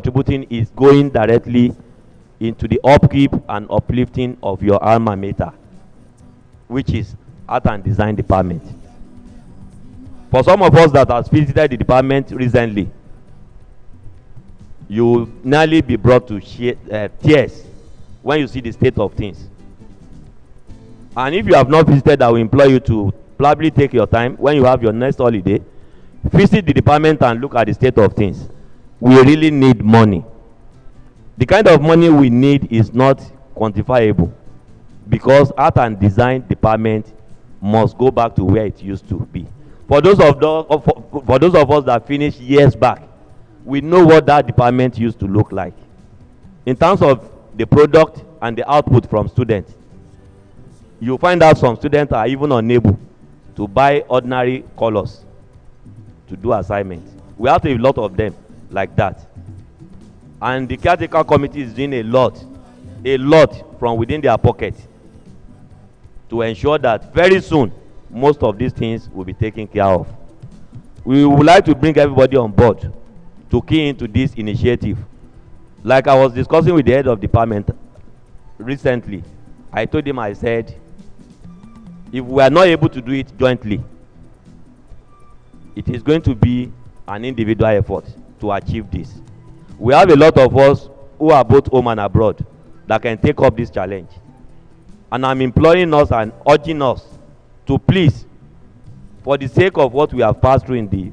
contributing is going directly into the upkeep and uplifting of your alma mater, which is Art and Design Department. For some of us that has visited the department recently, you will nearly be brought to tears when you see the state of things. And if you have not visited, I will implore you to probably take your time when you have your next holiday, visit the department and look at the state of things. We really need money. The kind of money we need is not quantifiable, because Art and Design Department must go back to where it used to be. For those of us that finished years back, we know what that department used to look like. In terms of the product and the output from students, you find out some students are even unable to buy ordinary colors to do assignments. We have a lot of them like that. And the caretaker committee is doing a lot from within their pocket to ensure that very soon most of these things will be taken care of. We would like to bring everybody on board to key into this initiative. Like I was discussing with the head of department recently, I told him, I said, if we are not able to do it jointly, it is going to be an individual effort to achieve this. We have a lot of us who are both home and abroad that can take up this challenge. And I'm imploring us and urging us to please, for the sake of what we have passed through in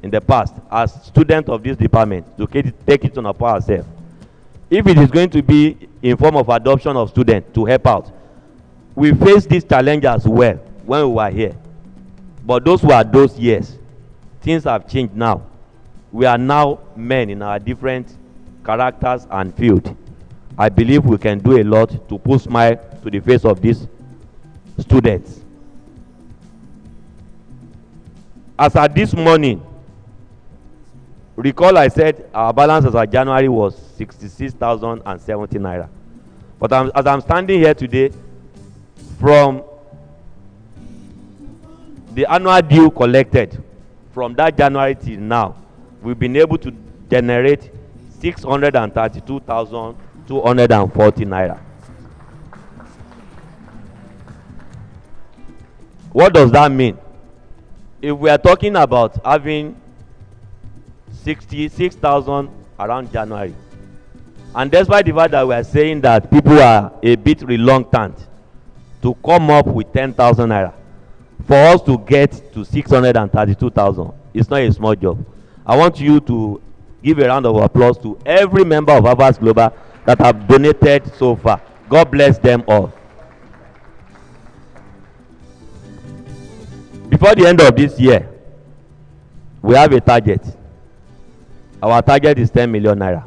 the past as students of this department, to take it on upon ourselves. If it is going to be in form of adoption of students to help out, we faced this challenge as well when we were here. But those were those years. Things have changed now. We are now men in our different characters and field. I believe we can do a lot to put smile to the face of these students. As at this morning, recall I said our balance as of January was 66,070 naira. But as I'm standing here today, from the annual due collected from that January till now, we've been able to generate 632,240 naira. What does that mean? If we are talking about having 66,000 around January, and despite the fact that we are saying that people are a bit reluctant to come up with 10,000 naira, for us to get to 632,000, it's not a small job. I want you to give a round of applause to every member of Afas Global that have donated so far. God bless them all. Before the end of this year, we have a target. Our target is 10 million naira.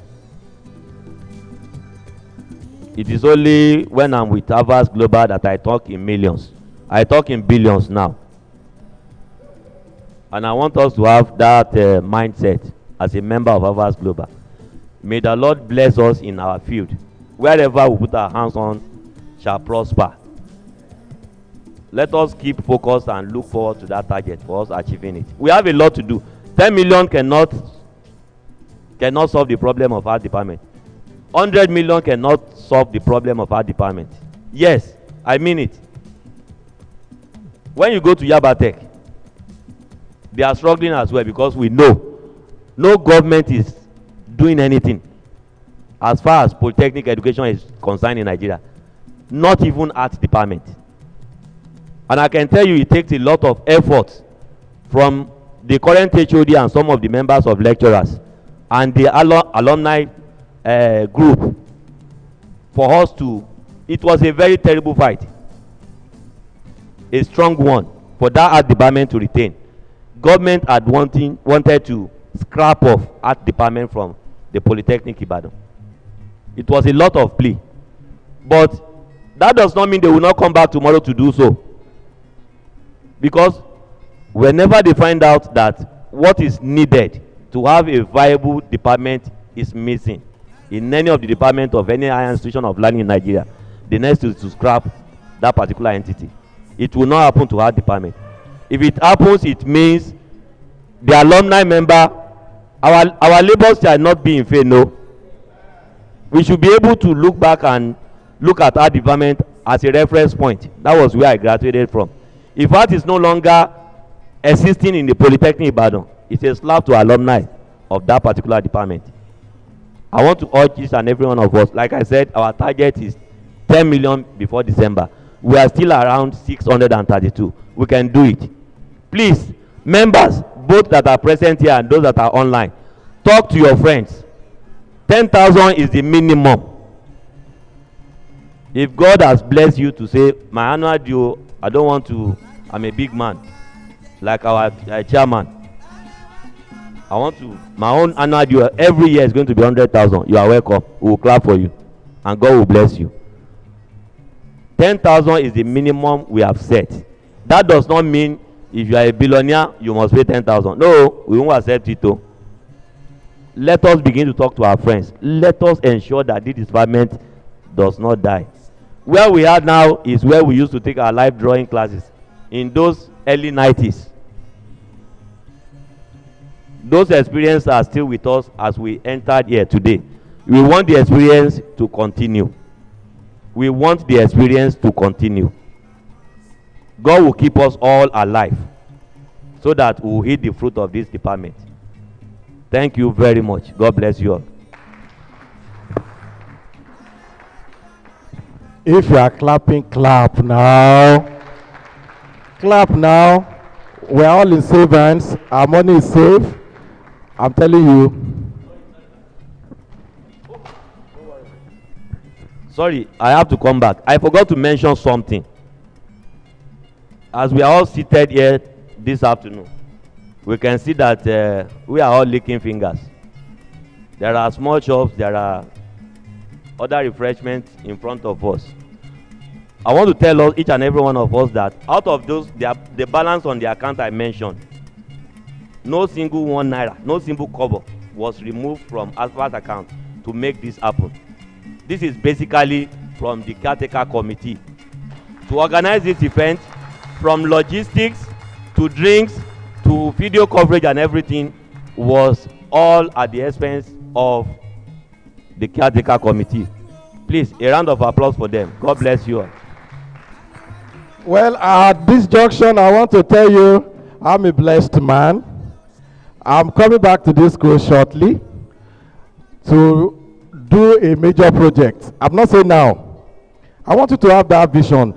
It is only when I'm with Afas Global that I talk in millions. I talk in billions now. And I want us to have that mindset as a member of Afas Global. May the Lord bless us in our field. Wherever we put our hands on shall prosper. Let us keep focused and look forward to that target for us achieving it. We have a lot to do. 10 million cannot solve the problem of our department. 100 million cannot solve the problem of our department. Yes, I mean it. When you go to Yabatech, they are struggling as well, because we know no government is doing anything as far as polytechnic education is concerned in Nigeria. Not even art department. And I can tell you it takes a lot of effort from the current HOD and some of the members of lecturers and the alumni group for us to, it was a very terrible fight, a strong one for that art department to retain. Government had wanted to scrap off art department from the Polytechnic Ibadan. It was a lot of plea, but that does not mean they will not come back tomorrow to do so, because whenever they find out that what is needed to have a viable department is missing in any of the departments of any higher institution of learning in Nigeria, the next is to scrap that particular entity. It will not happen to our department. If it happens, it means the alumni member, our labors shall not be in vain. No, We should be able to look back and look at our department as a reference point. That was where I graduated from. If that is no longer existing in the Polytechnic Ibadan, it's a slap to alumni of that particular department. I want to urge each and every one of us, like I said, our target is 10 million before December. We are still around 632. We can do it. Please, members, both that are present here and those that are online, talk to your friends. 10,000 is the minimum. If God has blessed you to say, my annual due, I don't want to, I'm a big man, like our chairman. I want to, my own annual due every year is going to be 100,000. You are welcome. We will clap for you. And God will bless you. 10,000 is the minimum we have set. That does not mean if you are a billionaire, you must pay 10,000. No, we won't accept it too. Let us begin to talk to our friends. Let us ensure that this department does not die. Where we are now is where we used to take our live drawing classes in those early 90s. Those experiences are still with us as we entered here today. We want the experience to continue. We want the experience to continue. God will keep us all alive so that we will eat the fruit of this department. Thank you very much. God bless you all. If you are clapping, clap now. Clap now. We are all in safe hands. Our money is safe. I'm telling you. Sorry, I have to come back. I forgot to mention something. As we are all seated here this afternoon, we can see that we are all licking fingers. There are small shops, there are other refreshments in front of us. I want to tell us, each and every one of us, that out of those, the balance on the account I mentioned, no single 1 naira, no single kobo was removed from Afas account to make this happen. This is basically from the caretaker committee. To organize this event, from logistics to drinks to video coverage and everything, was all at the expense of the caretaker committee. Please, a round of applause for them. God bless you all. Well, at this junction, I want to tell you, I'm a blessed man. I'm coming back to this school shortly to do a major project. I'm not saying now. I want you to have that vision.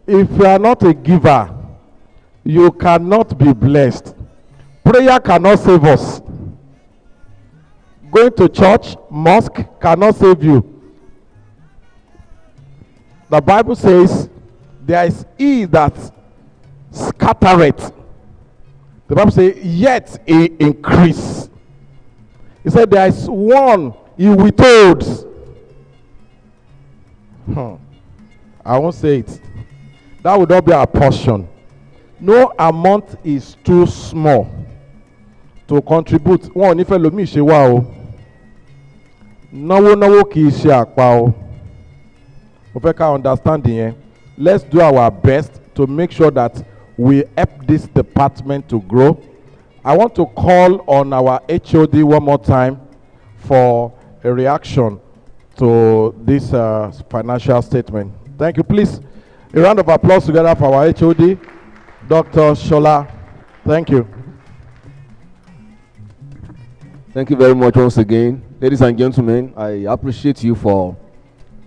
If you are not a giver, you cannot be blessed. Prayer cannot save us. Going to church, mosque cannot save you. The Bible says, there is he that scattereth. The Bible says, yet he increase. He said, there is one he withholds. I won't say it. That would not be our portion. No amount is too small to contribute. Wọ́n ò ní fẹ́ lomi ṣe wá o. Náwó kì í ṣe àpá o. Mo fẹ́ ká understand yẹn. Let's do our best to make sure that we help this department to grow. I want to call on our HOD one more time for a reaction to this financial statement. Thank you. Please, a round of applause together for our HOD, Dr. Shola. Thank you. Thank you very much once again. Ladies and gentlemen, I appreciate you for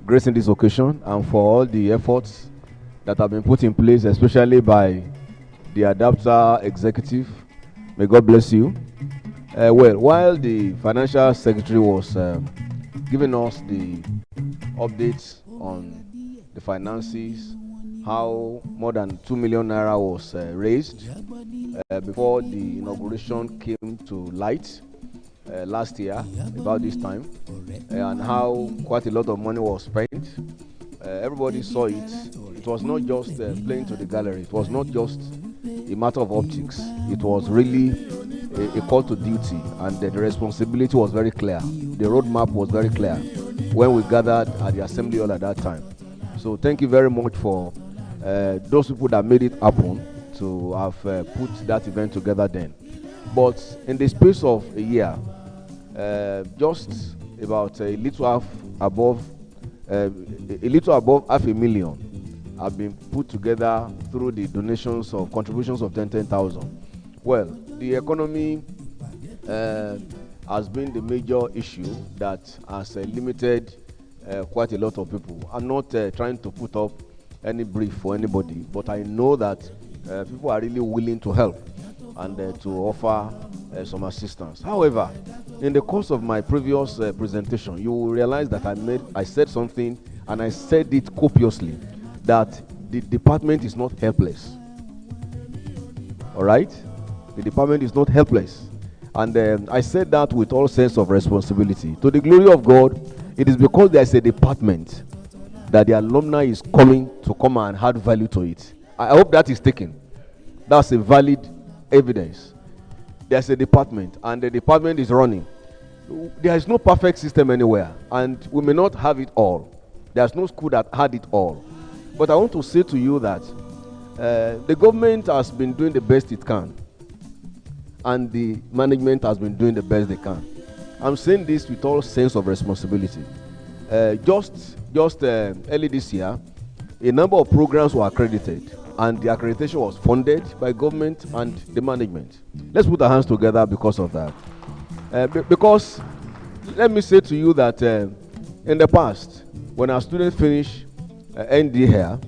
gracing this occasion and for all the efforts that have been put in place, especially by the adapter executive. May God bless you. Well, while the financial secretary was giving us the updates on the finances, how more than 2 million naira was raised before the inauguration came to light last year about this time, and how quite a lot of money was spent. Everybody saw it. It was not just playing to the gallery. It was not just a matter of optics. It was really a call to duty, and the responsibility was very clear. The roadmap was very clear when we gathered at the assembly hall at that time. So thank you very much for those people that made it happen to have put that event together then. But in the space of a year, just about a little above, a little above 500,000 have been put together through the donations of contributions of 10,000. Well, the economy has been the major issue that has limited quite a lot of people. I'm not trying to put up any brief for anybody, but I know that people are really willing to help and to offer some assistance. However, in the course of my previous presentation, you will realize that I said something, and I said it copiously, that the department is not helpless. All right? The department is not helpless. And I said that with all sense of responsibility. To the glory of God, it is because there is a department that the alumni is coming to come and add value to it. I hope that is taken. That's a valid evidence. There's a department, and the department is running. There is no perfect system anywhere, and we may not have it all. There's no school that had it all. But I want to say to you that the government has been doing the best it can, and the management has been doing the best they can. I'm saying this with all sense of responsibility. Just early this year, a number of programs were accredited, and the accreditation was funded by government and the management. Let's put our hands together because of that. Because let me say to you that in the past, when our students finish ND here,